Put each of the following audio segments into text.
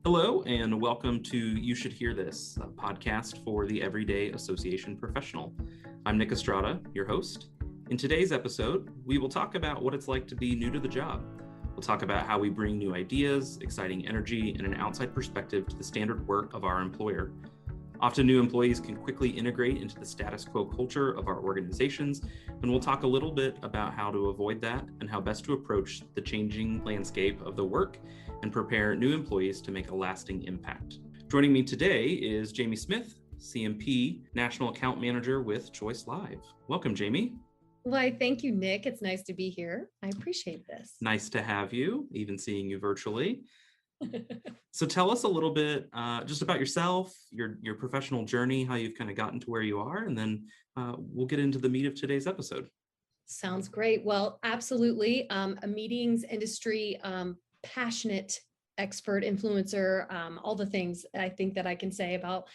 Hello, and welcome to You Should Hear This, a podcast for the Everyday Association Professional. I'm Nick Estrada, your host. In today's episode, we will talk about what it's like to be new to the job. We'll talk about how we bring new ideas, exciting energy, and an outside perspective to the standard work of our employer. Often new employees can quickly integrate into the status quo culture of our organizations, and we'll talk a little bit about how to avoid that and how best to approach the changing landscape of the work and prepare new employees to make a lasting impact. Joining me today is Jaime Smith, CMP, National Account Manager with ChoiceLIVE. Welcome, Jaime. Why, thank you, Nick. It's nice to be here. I appreciate this. Nice to have you, even seeing you virtually. So tell us a little bit just about yourself, your professional journey, how you've kind of gotten to where you are, and then we'll get into the meat of today's episode. Sounds great. Well, absolutely. A meetings industry passionate expert, influencer, all the things I think that I can say about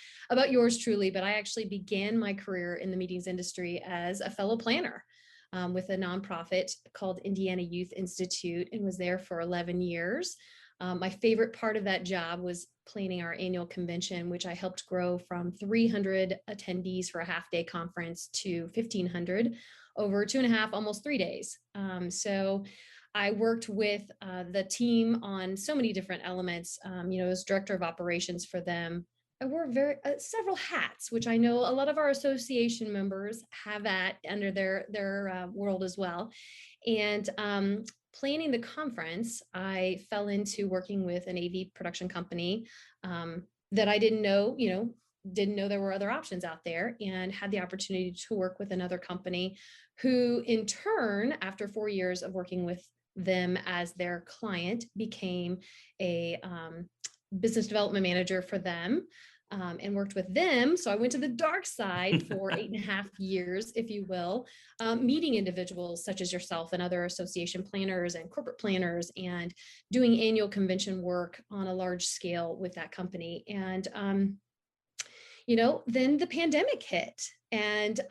yours truly. But I actually began my career in the meetings industry as a fellow planner with a nonprofit called Indiana Youth Institute and was there for 11 years. My favorite part of that job was planning our annual convention, which I helped grow from 300 attendees for a half-day conference to 1,500 over 2.5, almost 3 days. So I worked with the team on so many different elements. As director of operations for them, I wore several hats, which I know a lot of our association members have under their world as well. And planning the conference, I fell into working with an AV production company that I didn't know there were other options out there, and had the opportunity to work with another company who in turn, after 4 years of working with them as their client, became a business development manager for them. And worked with them. So I went to the dark side for 8.5 years, if you will, meeting individuals such as yourself and other association planners and corporate planners, and doing annual convention work on a large scale with that company. And, then the pandemic hit. And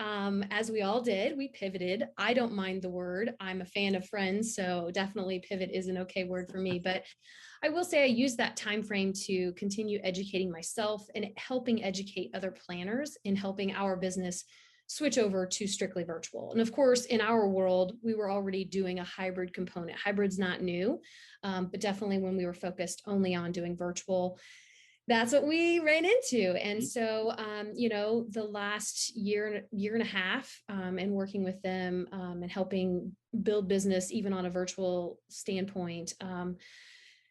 as we all did, we pivoted. I don't mind the word. I'm a fan of friends, so definitely pivot is an okay word for me. But I will say I used that time frame to continue educating myself and helping educate other planners in helping our business switch over to strictly virtual. And of course, in our world, we were already doing a hybrid component. Hybrid's not new, but definitely when we were focused only on doing virtual, that's what we ran into. And so, the last year and a half, and working with them and helping build business, even on a virtual standpoint,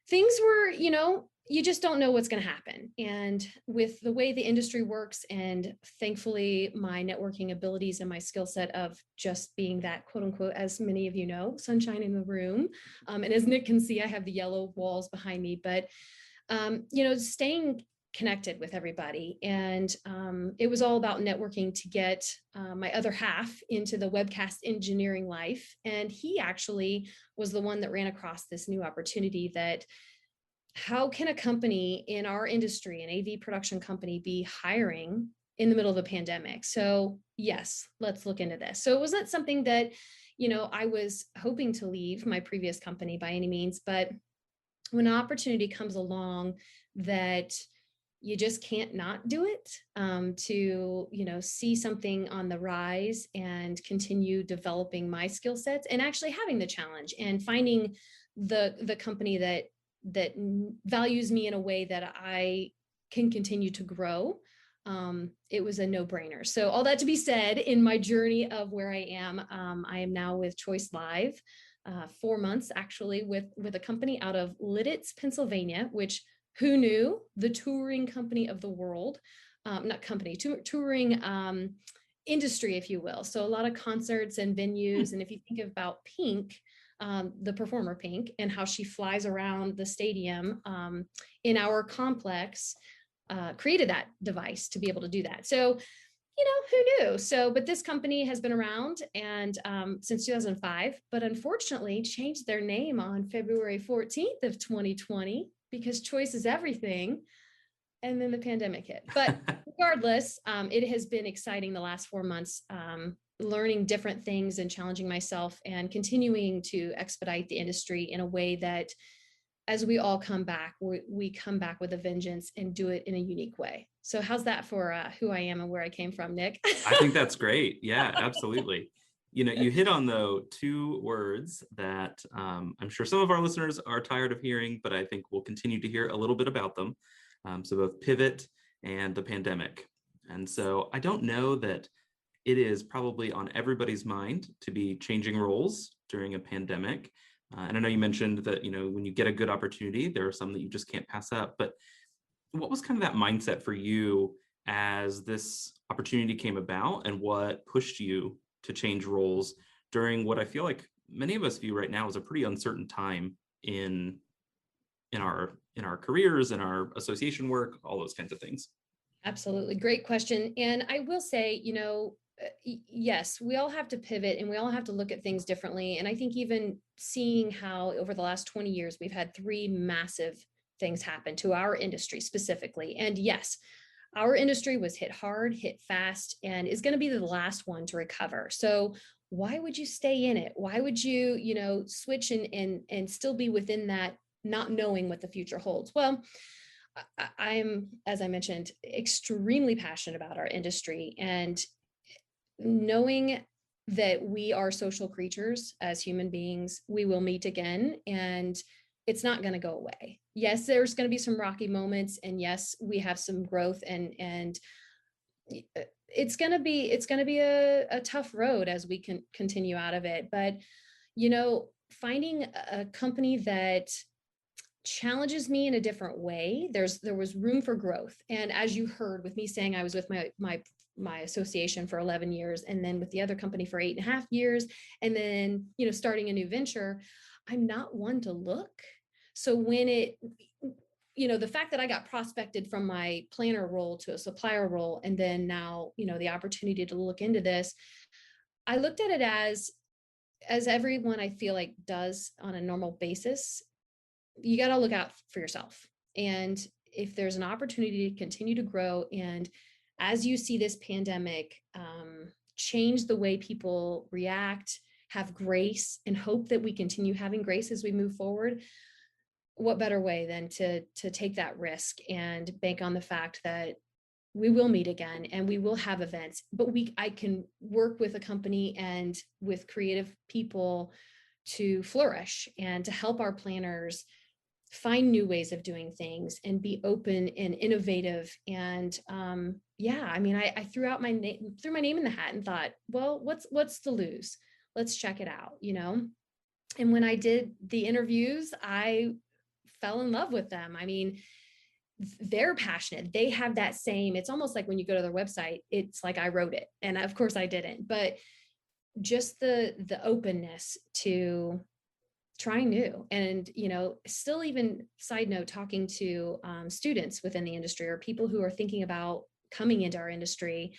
things were, you just don't know what's going to happen. And with the way the industry works, and thankfully my networking abilities and my skill set of just being that quote unquote, as many of you know, sunshine in the room. And as Nick can see, I have the yellow walls behind me, but staying connected with everybody. And it was all about networking to get my other half into the webcast engineering life. And he actually was the one that ran across this new opportunity that how can a company in our industry, an AV production company, be hiring in the middle of a pandemic? So yes, let's look into this. So it wasn't something that, I was hoping to leave my previous company by any means, but when an opportunity comes along that you just can't not do it, to, see something on the rise and continue developing my skill sets and actually having the challenge and finding the company that values me in a way that I can continue to grow. It was a no-brainer. So all that to be said, in my journey of where I am now with ChoiceLIVE, 4 months actually with a company out of Lidditz, Pennsylvania, which who knew, the touring company of the world, touring industry, if you will. So a lot of concerts and venues. And if you think about Pink, the performer Pink, and how she flies around the stadium in our complex, created that device to be able to do that. So who knew? So, but this company has been around and since 2005, but unfortunately changed their name on February 14th of 2020 because choice is everything. And then the pandemic hit. But regardless, it has been exciting the last 4 months, learning different things and challenging myself and continuing to expedite the industry in a way that as we all come back, we come back with a vengeance and do it in a unique way. So how's that for who I am and where I came from, Nick? I think that's great. Yeah, absolutely. You hit on though two words that I'm sure some of our listeners are tired of hearing, but I think we'll continue to hear a little bit about them. So both pivot and the pandemic. And so I don't know that it is probably on everybody's mind to be changing roles during a pandemic. And I know you mentioned that, when you get a good opportunity, there are some that you just can't pass up. But what was kind of that mindset for you as this opportunity came about, and what pushed you to change roles during what I feel like many of us view right now as a pretty uncertain time in our careers, in our association work, all those kinds of things? Absolutely. Great question. And I will say, yes, we all have to pivot and we all have to look at things differently. And I think even seeing how over the last 20 years, we've had three massive things happen to our industry specifically. And yes, our industry was hit hard, hit fast, and is going to be the last one to recover. So why would you stay in it? Why would you, switch and still be within that, not knowing what the future holds? Well, I'm, as I mentioned, extremely passionate about our industry, and knowing that we are social creatures as human beings, we will meet again, and it's not going to go away. Yes, there's going to be some rocky moments, and yes, we have some growth, and it's going to be a tough road as we can continue out of it. But finding a company that challenges me in a different way, there was room for growth. And as you heard with me saying, I was with my association for 11 years, and then with the other company for 8.5 years, and then starting a new venture, I'm not one to look. So when the fact that I got prospected from my planner role to a supplier role, and then now the opportunity to look into this, I looked at it as everyone I feel like does on a normal basis. You got to look out for yourself. And if there's an opportunity to continue to grow, and as you see this pandemic change the way people react, have grace, and hope that we continue having grace as we move forward, what better way than to take that risk and bank on the fact that we will meet again and we will have events, but I can work with a company and with creative people to flourish and to help our planners find new ways of doing things and be open and innovative. And I threw my name in the hat and thought, well, what's to lose? Let's check it out, And when I did the interviews, I fell in love with them. I mean, they're passionate. They have that same, it's almost like when you go to their website, it's like I wrote it. And of course I didn't, but just the openness to trying new. And still, even side note, talking to students within the industry or people who are thinking about coming into our industry,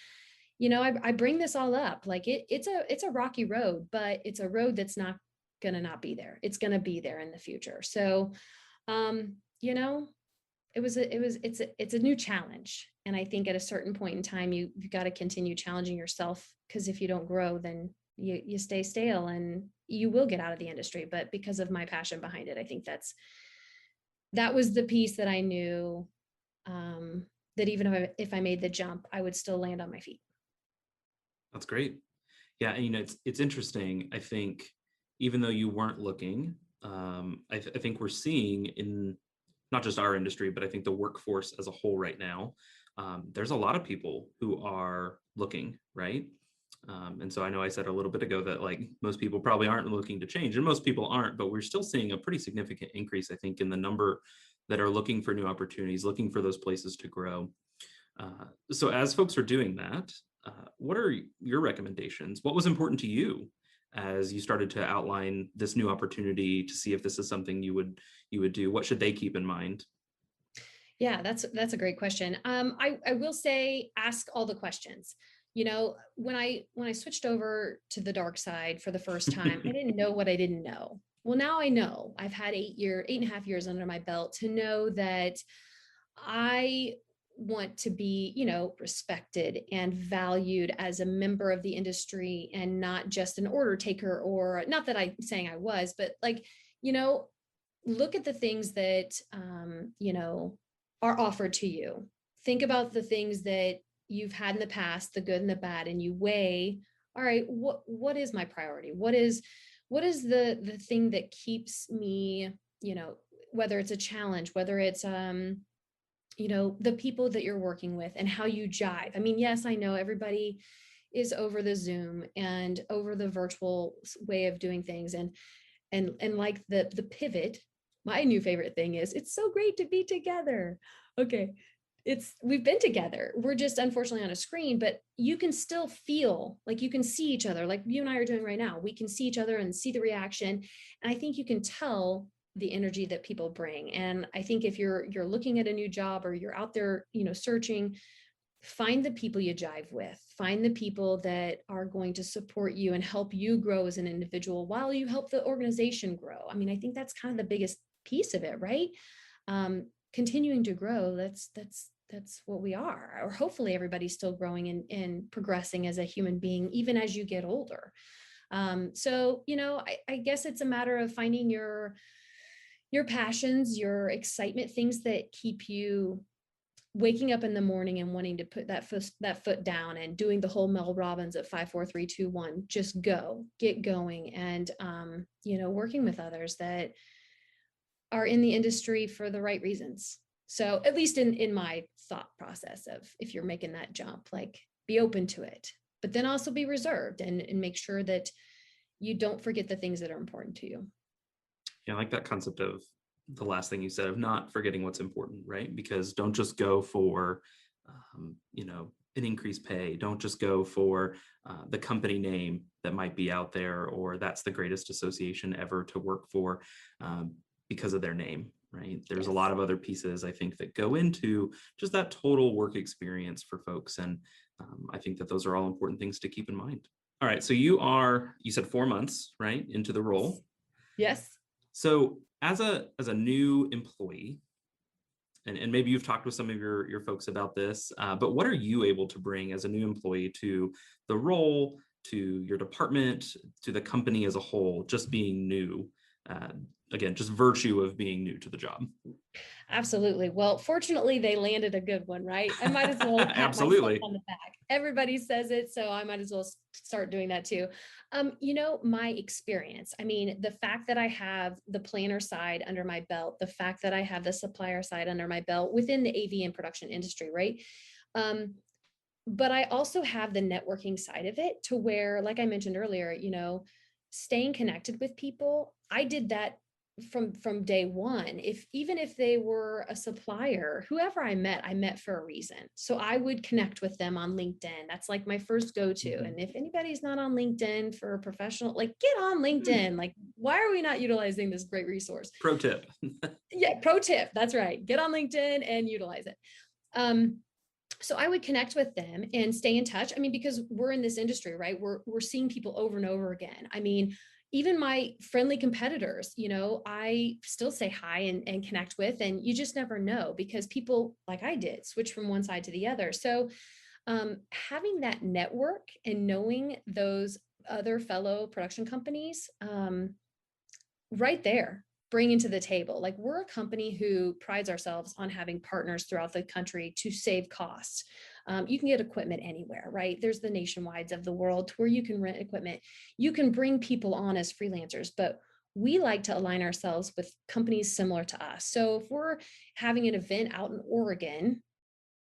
I bring this all up. Like it's a rocky road, but it's a road that's not gonna not be there. It's gonna be there in the future. So it's a new challenge. And I think at a certain point in time, you've got to continue challenging yourself, because if you don't grow, then you stay stale and you will get out of the industry. But because of my passion behind it, I think that was the piece that I knew that even if I made the jump, I would still land on my feet. That's great. Yeah, and it's interesting. I think even though you weren't looking, I think we're seeing in not just our industry, but I think the workforce as a whole right now, there's a lot of people who are looking, right? And so I know I said a little bit ago that like most people probably aren't looking to change, and most people aren't, but we're still seeing a pretty significant increase, I think, in the number that are looking for new opportunities, looking for those places to grow. So as folks are doing that, what are your recommendations? What was important to you as you started to outline this new opportunity to see if this is something you would do? What should they keep in mind? Yeah, that's a great question. I will say, ask all the questions. When I switched over to the dark side for the first time, I didn't know what I didn't know. Well, now I know. I've had 8.5 years under my belt to know that I want to be, respected and valued as a member of the industry, and not just an order taker, or not that I'm saying I was, but like, look at the things that, are offered to you. Think about the things that you've had in the past, the good and the bad, and you weigh, all right, what is my priority? What is the thing that keeps me, whether it's a challenge, whether it's, the people that you're working with and how you jive. I mean, yes, I know everybody is over the Zoom and over the virtual way of doing things. And like the pivot, my new favorite thing is it's so great to be together. Okay. We've been together. We're just unfortunately on a screen, but you can still feel like you can see each other, like you and I are doing right now. We can see each other and see the reaction. And I think you can tell the energy that people bring. And I think if you're looking at a new job or you're out there, searching, find the people you jive with, find the people that are going to support you and help you grow as an individual while you help the organization grow. I mean, I think that's kind of the biggest piece of it, right? Continuing to grow, that's what we are, or hopefully everybody's still growing and progressing as a human being, even as you get older. So, I guess it's a matter of finding your passions, your excitement, things that keep you waking up in the morning and wanting to put that foot down and doing the whole Mel Robbins at 5, 4, 3, 2, 1, just get going. And, working with others that are in the industry for the right reasons. So at least in my thought process of, if you're making that jump, like, be open to it, but then also be reserved and make sure that you don't forget the things that are important to you. Yeah, I like that concept of the last thing you said, of not forgetting what's important, right? Because don't just go for, an increased pay. Don't just go for the company name that might be out there, or that's the greatest association ever to work for because of their name, right? There's Yes. a lot of other pieces, I think, that go into just that total work experience for folks. And I think that those are all important things to keep in mind. All right. So you said 4 months, right, into the role. Yes. So as a new employee, and maybe you've talked with some of your folks about this, but what are you able to bring as a new employee to the role, to your department, to the company as a whole, just being new? Again, just virtue of being new to the job. Absolutely. Well, fortunately, they landed a good one, right? I might as well pat Absolutely. myself on the back. Everybody says it, so I might as well start doing that too. My experience, I mean, the fact that I have the planner side under my belt, the fact that I have the supplier side under my belt within the AV and production industry, right? But I also have the networking side of it, to where, like I mentioned earlier, staying connected with people. I did that from day one. Even if they were a supplier, whoever I met for a reason. So I would connect with them on LinkedIn. That's like my first go-to. Mm-hmm. And if anybody's not on LinkedIn for a professional, like, get on LinkedIn. Like, why are we not utilizing this great resource? Pro tip. Yeah, pro tip. That's right. Get on LinkedIn and utilize it. So I would connect with them and stay in touch. I mean, because we're in this industry, right? We're seeing people over and over again. I mean, even my friendly competitors, I still say hi and connect with, and you just never know, because people, like I did, switch from one side to the other. So having that network and knowing those other fellow production companies, right there, bringing to the table. Like, we're a company who prides ourselves on having partners throughout the country to save costs. You can get equipment anywhere, right? There's the nationwides of the world where you can rent equipment. You can bring people on as freelancers, but we like to align ourselves with companies similar to us. So if we're having an event out in Oregon,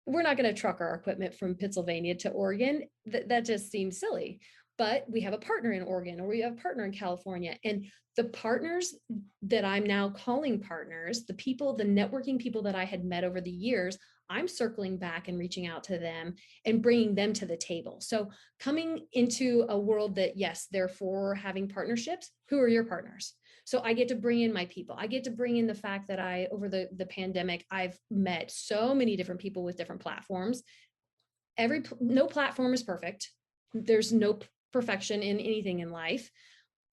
we're not going to truck our equipment from Pennsylvania to Oregon. That just seems silly. But we have a partner in Oregon, or we have a partner in California. And the partners that I'm now calling partners, the networking people that I had met over the years, I'm circling back and reaching out to them and bringing them to the table. So coming into a world that, yes, therefore having partnerships, who are your partners? So I get to bring in my people. I get to bring in the fact that over the pandemic, I've met so many different people with different platforms. No platform is perfect. There's no perfection in anything in life,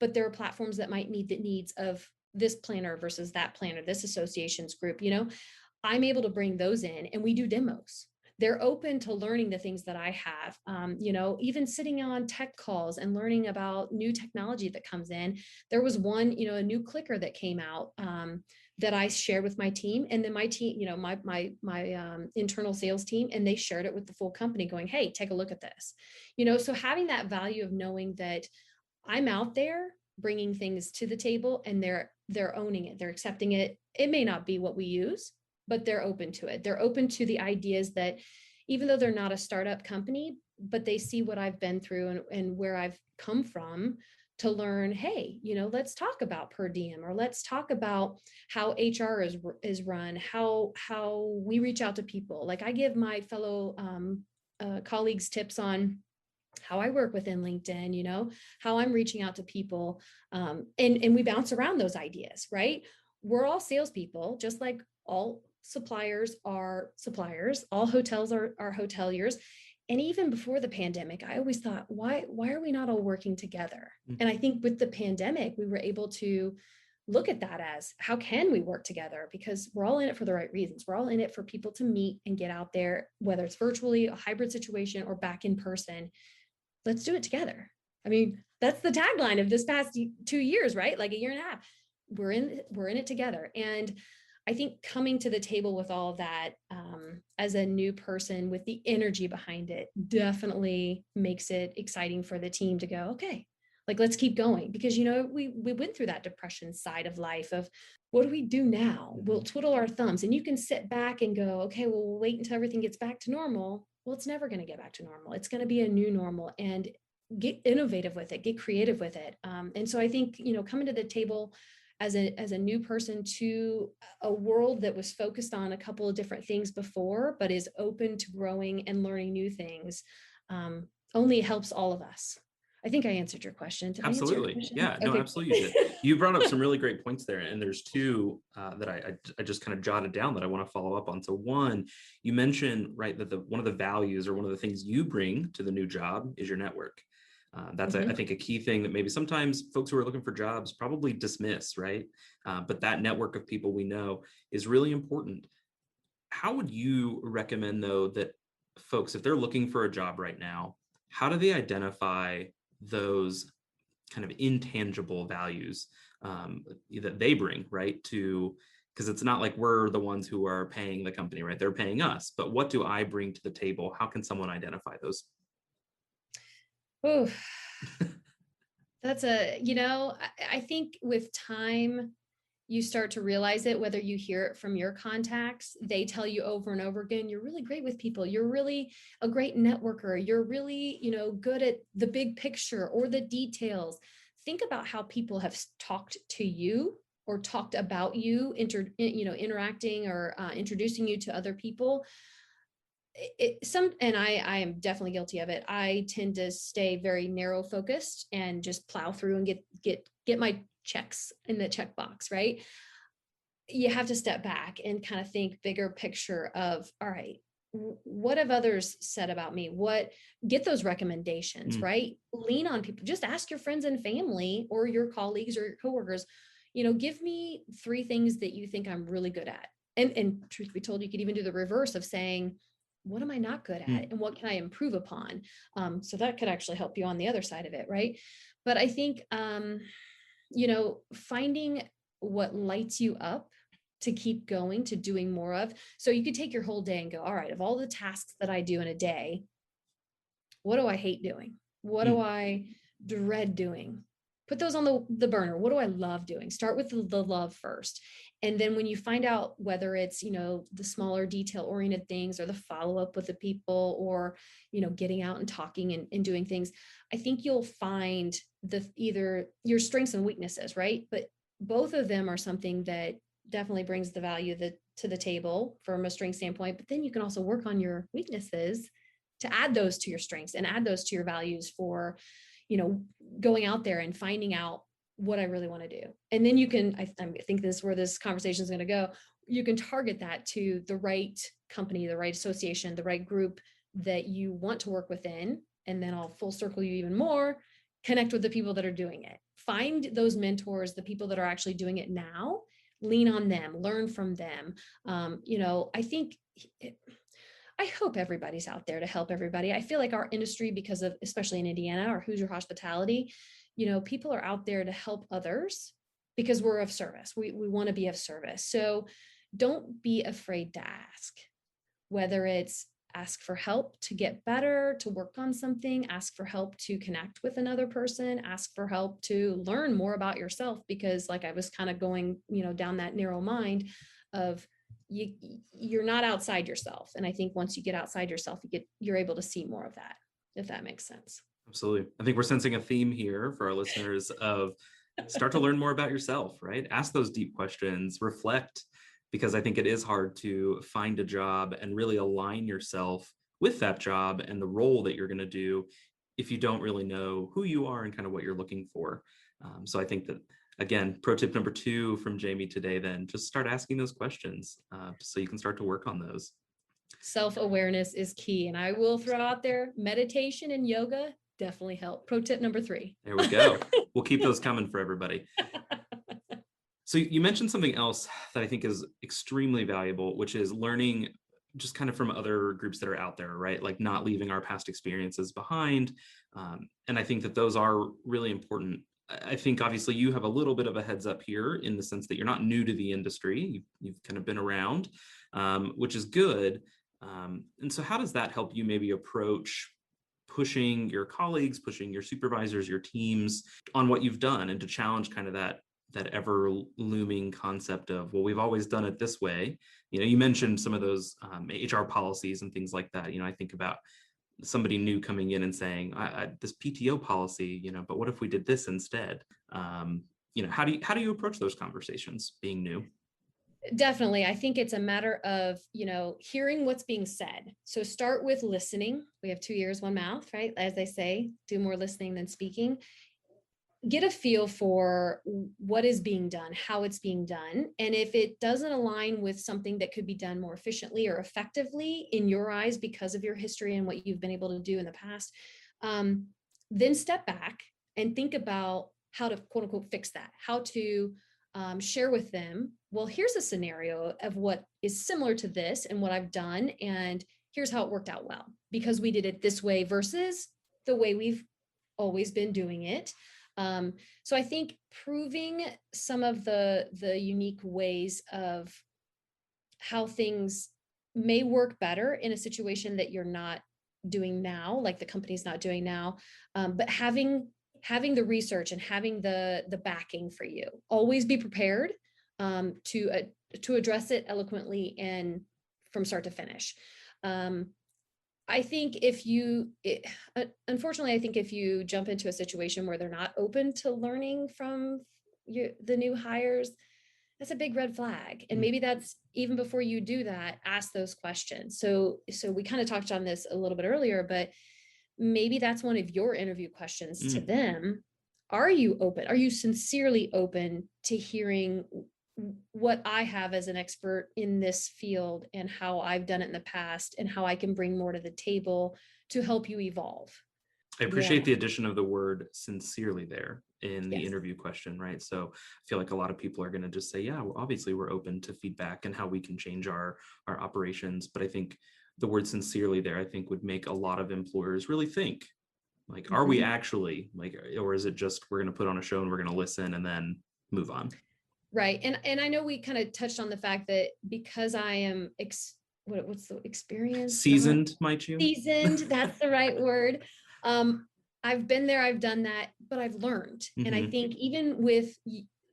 but there are platforms that might meet the needs of this planner versus that planner, this association's group. I'm able to bring those in, and we do demos. they're open to learning the things that I have. Even sitting on tech calls and learning about new technology that comes in. There was one, a new clicker that came out that I shared with my team, and then my team, my internal sales team, and they shared it with the full company, going, "Hey, take a look at this." So having that value of knowing that I'm out there bringing things to the table, and they're owning it, they're accepting it. It may not be what we use, but they're open to it. They're open to the ideas that, even though they're not a startup company, but they see what I've been through and where I've come from, to learn, hey, let's talk about per diem, or let's talk about how HR is run, how we reach out to people. Like, I give my fellow colleagues tips on how I work within LinkedIn, how I'm reaching out to people. And we bounce around those ideas, right? We're all salespeople, just like all suppliers are suppliers, all hotels are hoteliers. And even before the pandemic, I always thought, why are we not all working together? Mm-hmm. And I think with the pandemic, we were able to look at that as, how can we work together? Because we're all in it for the right reasons. We're all in it for people to meet and get out there, whether it's virtually, a hybrid situation, or back in person. Let's do it together. I mean, that's the tagline of this past 2 years, right? Like a year and a half. We're in it together. And I think coming to the table with all of that, as a new person with the energy behind it, definitely makes it exciting for the team to go, okay, like, let's keep going. Because, we went through that depression side of life of, what do we do now? We'll twiddle our thumbs, and you can sit back and go, okay, well, we'll wait until everything gets back to normal. Well, it's never going to get back to normal. It's going to be a new normal, and get innovative with it, get creative with it. And so I think, coming to the table as a new person to a world that was focused on a couple of different things before, but is open to growing and learning new things, only helps all of us. I think I answered your question. Did Absolutely. I answer your question? Yeah, no, Okay. absolutely you did. You brought up some really great points there. And there's two that I just kind of jotted down that I want to follow up on. So one, you mentioned, right, that one of the values, or one of the things you bring to the new job, is your network. That's, I think, a key thing that maybe sometimes folks who are looking for jobs probably dismiss, right? But that network of people we know is really important. How would you recommend, though, that folks, if they're looking for a job right now, how do they identify those kind of intangible values that they bring, right? Because it's not like we're the ones who are paying the company, right? They're paying us. But what do I bring to the table? How can someone identify those? Oh, that's I think with time, you start to realize it, whether you hear it from your contacts. They tell you over and over again, you're really great with people. You're really a great networker. You're really, good at the big picture or the details. Think about how people have talked to you or talked about you, interacting or introducing you to other people. And I am definitely guilty of it. I tend to stay very narrow focused and just plow through and get my checks in the checkbox, right? You have to step back and kind of think bigger picture of, all right, what have others said about me? Get those recommendations, right? Lean on people. Just ask your friends and family or your colleagues or your coworkers, give me 3 things that you think I'm really good at. And truth be told, you could even do the reverse of saying, what am I not good at? And what can I improve upon? So that could actually help you on the other side of it, right? But I think, finding what lights you up to keep going, to doing more of. So you could take your whole day and go, all right, of all the tasks that I do in a day, what do I hate doing? What do I dread doing? Put those on the burner. What do I love doing? Start with the love first. And then when you find out whether it's, the smaller detail oriented things or the follow up with the people or, getting out and talking and doing things, I think you'll find either your strengths and weaknesses, right? But both of them are something that definitely brings the value to the table from a strength standpoint. But then you can also work on your weaknesses to add those to your strengths and add those to your values for, going out there and finding out what I really want to do. And then you can, I think this is where this conversation is going to go. You can target that to the right company, the right association, the right group that you want to work within. And then I'll full circle you even more, connect with the people that are doing it. Find those mentors, the people that are actually doing it now, lean on them, learn from them. I think I hope everybody's out there to help everybody. I feel like our industry, because of, especially in Indiana or Hoosier hospitality, people are out there to help others because we're of service. We want to be of service. So don't be afraid to ask, whether it's ask for help to get better, to work on something, ask for help to connect with another person, ask for help to learn more about yourself, because like I was kind of going, down that narrow mind of you're not outside yourself. And I think once you get outside yourself, you're able to see more of that, if that makes sense. Absolutely. I think we're sensing a theme here for our listeners of start to learn more about yourself, right? Ask those deep questions, reflect, because I think it is hard to find a job and really align yourself with that job and the role that you're going to do if you don't really know who you are and kind of what you're looking for. So I think that, again, pro tip number 2 from Jaime today, then just start asking those questions so you can start to work on those. Self-awareness is key. And I will throw out there, meditation and yoga definitely help. Pro tip number 3. There we go. We'll keep those coming for everybody. So you mentioned something else that I think is extremely valuable, which is learning just kind of from other groups that are out there, right? Like not leaving our past experiences behind. And I think that those are really important. I think obviously you have a little bit of a heads up here in the sense that you're not new to the industry. You've kind of been around, which is good. And so how does that help you maybe approach pushing your colleagues, pushing your supervisors, your teams on what you've done, and to challenge kind of that ever looming concept of, well, we've always done it this way. You mentioned some of those HR policies and things like that. I think about somebody new coming in and saying, this PTO policy, but what if we did this instead? How do you approach those conversations being new? Definitely. I think it's a matter of, hearing what's being said. So start with listening. We have 2 ears, 1 mouth, right? As they say, do more listening than speaking. Get a feel for what is being done, how it's being done. And if it doesn't align with something that could be done more efficiently or effectively in your eyes because of your history and what you've been able to do in the past, then step back and think about how to quote unquote fix that, how to share with them, well, here's a scenario of what is similar to this and what I've done. And here's how it worked out well, because we did it this way versus the way we've always been doing it. So I think proving some of the unique ways of how things may work better in a situation that you're not doing now, like the company's not doing now, but having the research and having the backing for you. Always be prepared to address it eloquently and from start to finish. I think unfortunately, I think if you jump into a situation where they're not open to learning from the new hires, that's a big red flag. And maybe that's even before you do that, ask those questions. So we kind of touched on this a little bit earlier, but maybe that's one of your interview questions to them. Are you open? Are you sincerely open to hearing what I have as an expert in this field and how I've done it in the past and how I can bring more to the table to help you evolve? I appreciate the addition of the word sincerely there in the interview question, right? So I feel like a lot of people are going to just say, yeah, well, obviously we're open to feedback and how we can change our operations. But I think the word sincerely there, I think would make a lot of employers really think, like, are we actually like, or is it just, we're going to put on a show and we're going to listen and then move on? Right. And I know we kind of touched on the fact that because I am, what's the experience? Seasoned, might you? Seasoned, that's the right word. I've been there, I've done that, but I've learned. And I think even with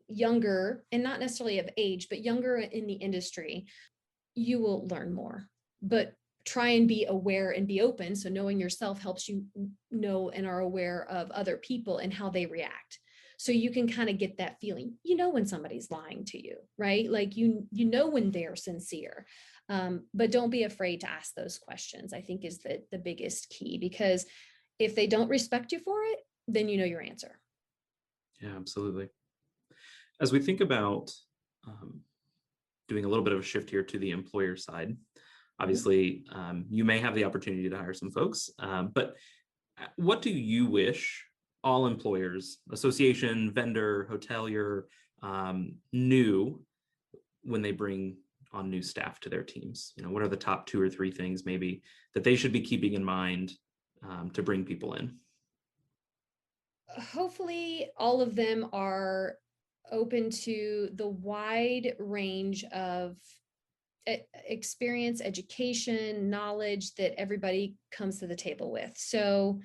younger, and not necessarily of age, but younger in the industry, you will learn more. But try and be aware and be open. So knowing yourself helps you know and are aware of other people and how they react. So you can kind of get that feeling, when somebody's lying to you, right? Like, when they're sincere, but don't be afraid to ask those questions, I think is the biggest key, because if they don't respect you for it, then you know your answer. Yeah, absolutely. As we think about doing a little bit of a shift here to the employer side, obviously you may have the opportunity to hire some folks, but what do you wish all employers, association, vendor, hotelier, knew when they bring on new staff to their teams? What are the top 2 or 3 things maybe that they should be keeping in mind to bring people in? Hopefully all of them are open to the wide range of experience, education, knowledge that everybody comes to the table with. So,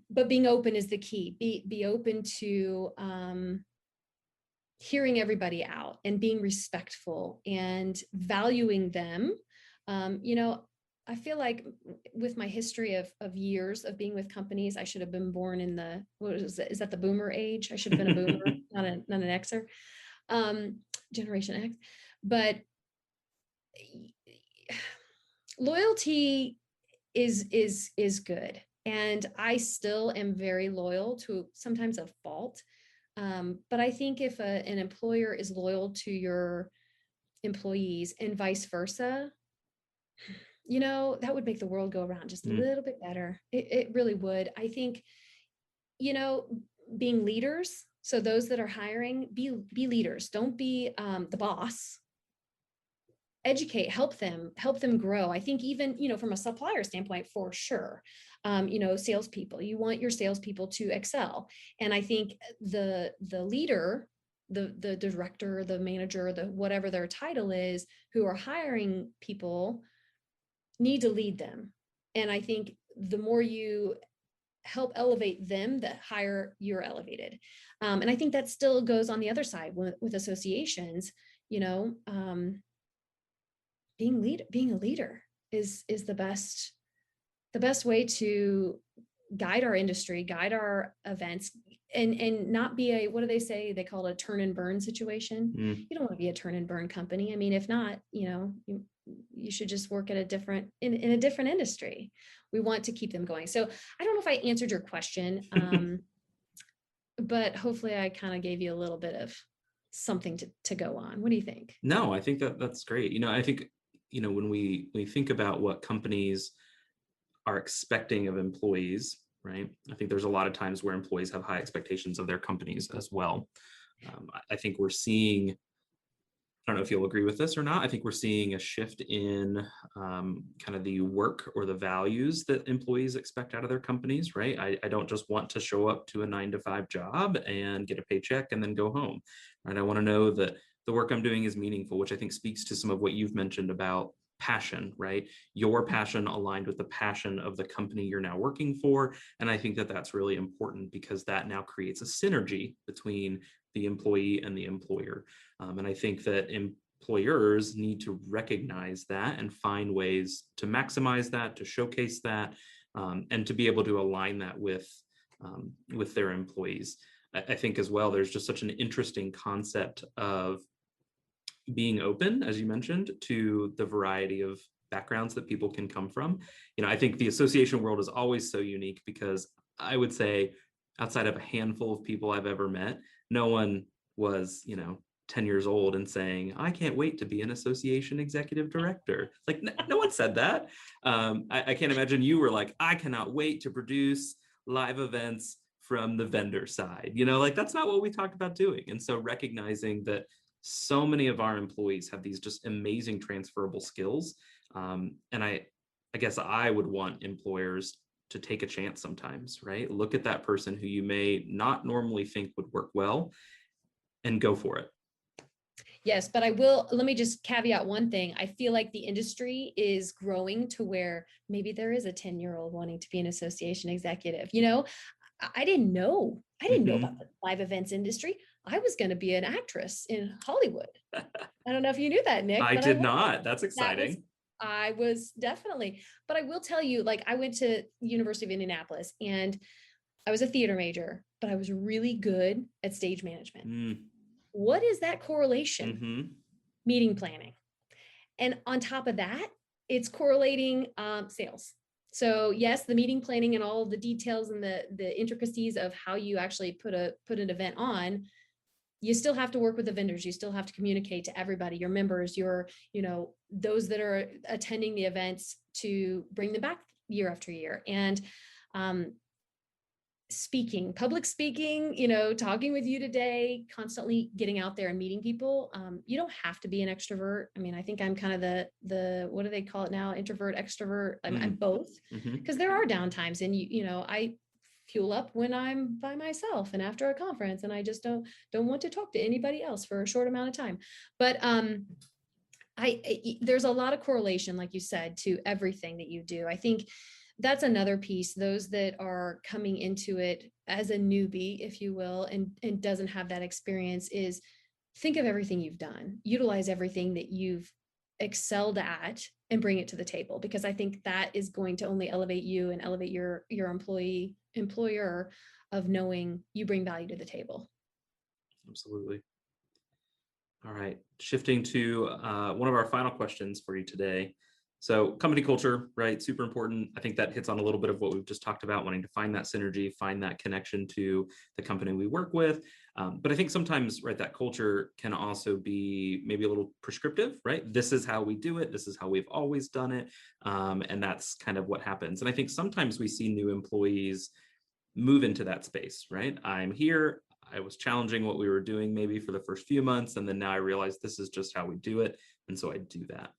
but being open is the key. Be open to hearing everybody out and being respectful and valuing them. I feel like with my history of years of being with companies, I should have been born in is that the boomer age? I should have been a boomer, not an Xer, Generation X. But loyalty is good. And I still am very loyal to sometimes a fault. But I think if an employer is loyal to your employees and vice versa, that would make the world go around just a little bit better. It really would. I think, being leaders. So those that are hiring, be leaders. Don't be the boss. Educate, help them grow. I think even, from a supplier standpoint, for sure, salespeople, you want your salespeople to excel. And I think the leader, the director, the manager, the whatever their title is, who are hiring people need to lead them. And I think the more you help elevate them, the higher you're elevated. And I think that still goes on the other side with associations, being a leader is the best way to guide our industry, guide our events, and not be what do they say? They call it a turn and burn situation. You don't want to be a turn and burn company. I mean, if not, you should just work at a different industry. We want to keep them going. So I don't know if I answered your question, but hopefully I kind of gave you a little bit of something to go on. What do you think? No, I think that's great. I think, when we think about what companies are expecting of employees, right? I think there's a lot of times where employees have high expectations of their companies as well. I think we're seeing, I don't know if you'll agree with this or not, I think we're seeing a shift in kind of the work or the values that employees expect out of their companies, right? I don't just want to show up to a 9-to-5 job and get a paycheck and then go home, right? I want to know that the work I'm doing is meaningful, which I think speaks to some of what you've mentioned about passion, right? Your passion aligned with the passion of the company you're now working for. And I think that that's really important because that now creates a synergy between the employee and the employer. And I think that employers need to recognize that and find ways to maximize that, to showcase that, and to be able to align that with their employees. I think as well, there's just such an interesting concept of being open, as you mentioned, to the variety of backgrounds that people can come from. I think the association world is always so unique because I would say outside of a handful of people I've ever met, no one was, 10 years old and saying, I can't wait to be an association executive director. Like no one said that. I can't imagine you were like, I cannot wait to produce live events from the vendor side. That's not what we talked about doing. And so recognizing that so many of our employees have these just amazing transferable skills. And I guess I would want employers to take a chance sometimes, right? Look at that person who you may not normally think would work well and go for it. Yes, but let me just caveat one thing. I feel like the industry is growing to where maybe there is a 10-year-old wanting to be an association executive. I didn't know about the live events industry. I was going to be an actress in Hollywood. I don't know if you knew that, Nick. I did not. That's exciting. I was definitely, but I will tell you, I went to University of Indianapolis and I was a theater major, but I was really good at stage management. What is that correlation? Meeting planning. And on top of that, it's correlating sales. So yes, the meeting planning and all the details and the intricacies of how you actually put an event on, you still have to work with the vendors. You still have to communicate to everybody, your members, those that are attending the events to bring them back year after year. And speaking, public speaking, talking with you today, constantly getting out there and meeting people. You don't have to be an extrovert. I mean, I think I'm kind of the what do they call it now? Introvert, extrovert. I'm both, because there are downtimes, and I fuel up when I'm by myself and after a conference, and I just don't want to talk to anybody else for a short amount of time. But there's a lot of correlation, like you said, to everything that you do. I think that's another piece. Those that are coming into it as a newbie, if you will, and doesn't have that experience, is think of everything you've done, utilize everything that you've excelled at, and bring it to the table, because I think that is going to only elevate you and elevate your employer, of knowing you bring value to the table. Absolutely. All right, shifting to one of our final questions for you today. So company culture, right? Super important. I think that hits on a little bit of what we've just talked about, wanting to find that synergy, find that connection to the company we work with. But I think sometimes, right, that culture can also be maybe a little prescriptive, right? This is how we do it. This is how we've always done it. And that's kind of what happens. And I think sometimes we see new employees move into that space, right? I'm here. I was challenging what we were doing maybe for the first few months, and then now I realize this is just how we do it. And so I do that.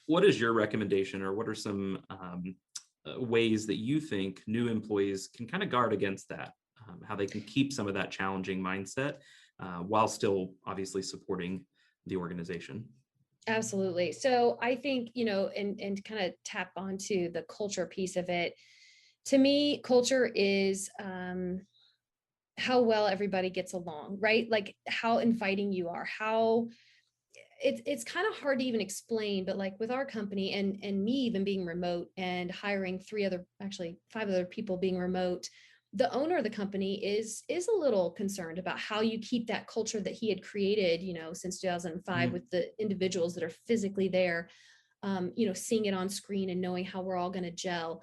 What is your recommendation, or what are some ways that you think new employees can kind of guard against that, how they can keep some of that challenging mindset while still obviously supporting the organization? Absolutely. So I think, and kind of tap onto the culture piece of it. To me, culture is how well everybody gets along, right? Like how inviting you are, how it's kind of hard to even explain, but like with our company and me even being remote and hiring 5 other people being remote, the owner of the company is a little concerned about how you keep that culture that he had created, since 2005 with the individuals that are physically there, seeing it on screen and knowing how we're all going to gel.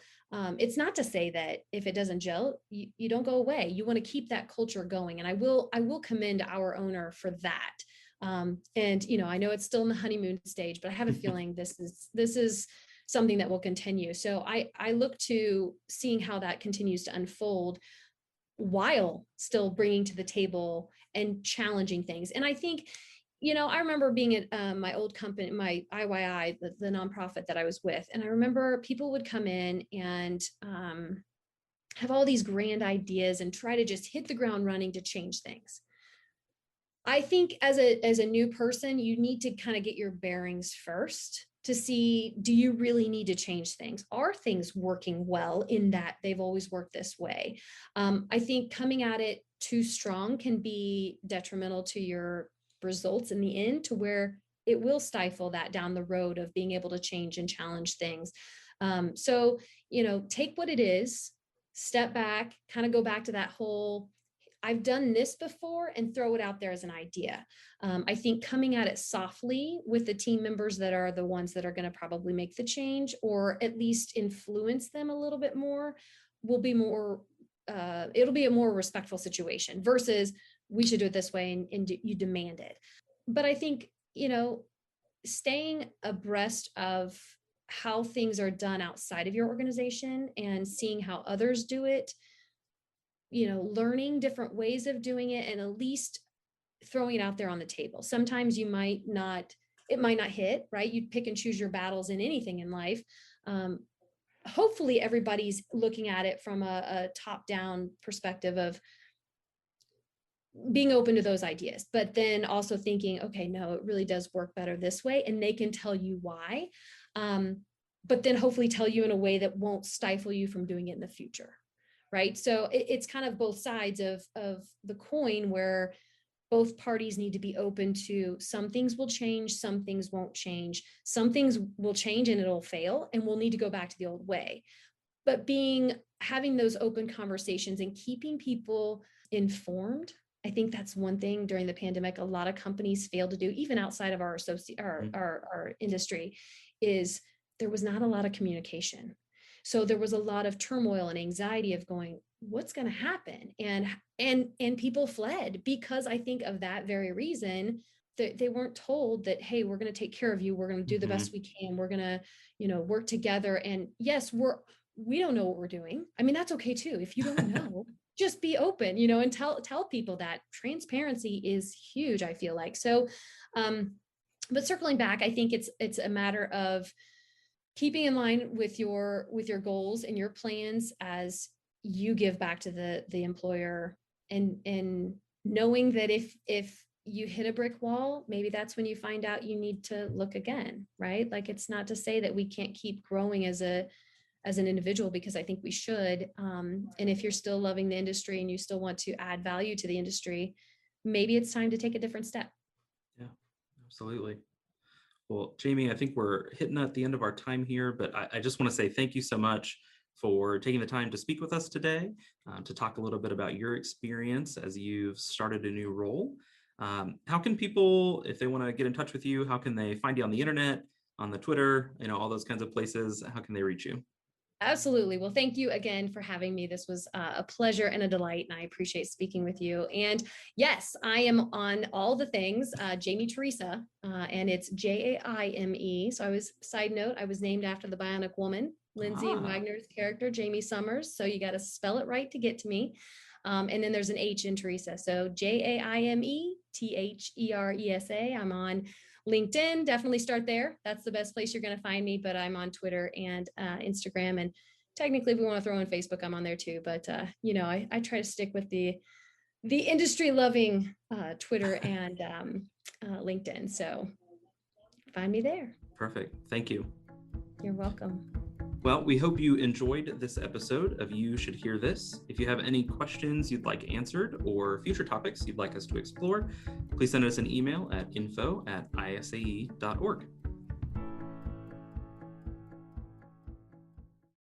It's not to say that if it doesn't gel, you don't go away. You want to keep that culture going. And I will commend our owner for that. And I know it's still in the honeymoon stage, but I have a feeling this is something that will continue. So I look to seeing how that continues to unfold while still bringing to the table and challenging things. And I think, I remember being at my old company, my IYI, the nonprofit that I was with, and I remember people would come in and have all these grand ideas and try to just hit the ground running to change things. I think as a new person, you need to kind of get your bearings first to see, do you really need to change things? Are things working well in that they've always worked this way? I think coming at it too strong can be detrimental to your results in the end, to where it will stifle that down the road of being able to change and challenge things. So, take what it is, step back, kind of go back to that whole, I've done this before, and throw it out there as an idea. I think coming at it softly with the team members that are the ones that are going to probably make the change, or at least influence them a little bit more, will be more, it'll be a more respectful situation versus we should do it this way and you demand it. But I think, staying abreast of how things are done outside of your organization and seeing how others do it, learning different ways of doing it, and at least throwing it out there on the table. Sometimes it might not hit, right? You pick and choose your battles in anything in life. Hopefully everybody's looking at it from a top-down perspective of being open to those ideas, but then also thinking, okay, no, it really does work better this way. And they can tell you why, but then hopefully tell you in a way that won't stifle you from doing it in the future. Right. So it's kind of both sides of the coin, where both parties need to be open to, some things will change, some things won't change, some things will change and it'll fail and we'll need to go back to the old way. But having those open conversations and keeping people informed, I think that's one thing during the pandemic a lot of companies failed to do, even outside of our industry, is there was not a lot of communication. So there was a lot of turmoil and anxiety of going, what's going to happen? And people fled because I think of that very reason, that they weren't told that, hey, we're going to take care of you. We're going to do the best we can. We're going to, work together. And yes, we're we don't know what we're doing. I mean, that's okay too. If you don't know, just be open, and tell people that. Transparency is huge, I feel like. So, but circling back, I think it's a matter of keeping in line with your goals and your plans as you give back to the employer, and knowing that if you hit a brick wall, maybe that's when you find out you need to look again, right? Like, it's not to say that we can't keep growing as an individual, because I think we should. And if you're still loving the industry and you still want to add value to the industry, maybe it's time to take a different step. Yeah, absolutely. Well, Jaime, I think we're hitting at the end of our time here, but I just want to say thank you so much for taking the time to speak with us today, to talk a little bit about your experience as you've started a new role. How can people, if they want to get in touch with you, how can they find you on the internet, on the Twitter, all those kinds of places? How can they reach you? Absolutely. Well, thank you again for having me. This was a pleasure and a delight, and I appreciate speaking with you. And yes, I am on all the things, Jaime Teresa, and it's Jaime. So side note, I was named after the Bionic Woman, Lindsay Wagner's character, Jaime Summers. So you got to spell it right to get to me. And then there's an H in Teresa. So JaimeTheresa. I'm on LinkedIn. Definitely start there. That's the best place you're going to find me, but I'm on Twitter and Instagram. And technically, if we want to throw in Facebook, I'm on there too. But, I try to stick with the industry loving Twitter and LinkedIn. So find me there. Perfect. Thank you. You're welcome. Well, we hope you enjoyed this episode of You Should Hear This. If you have any questions you'd like answered or future topics you'd like us to explore, please send us an email at info@isae.org.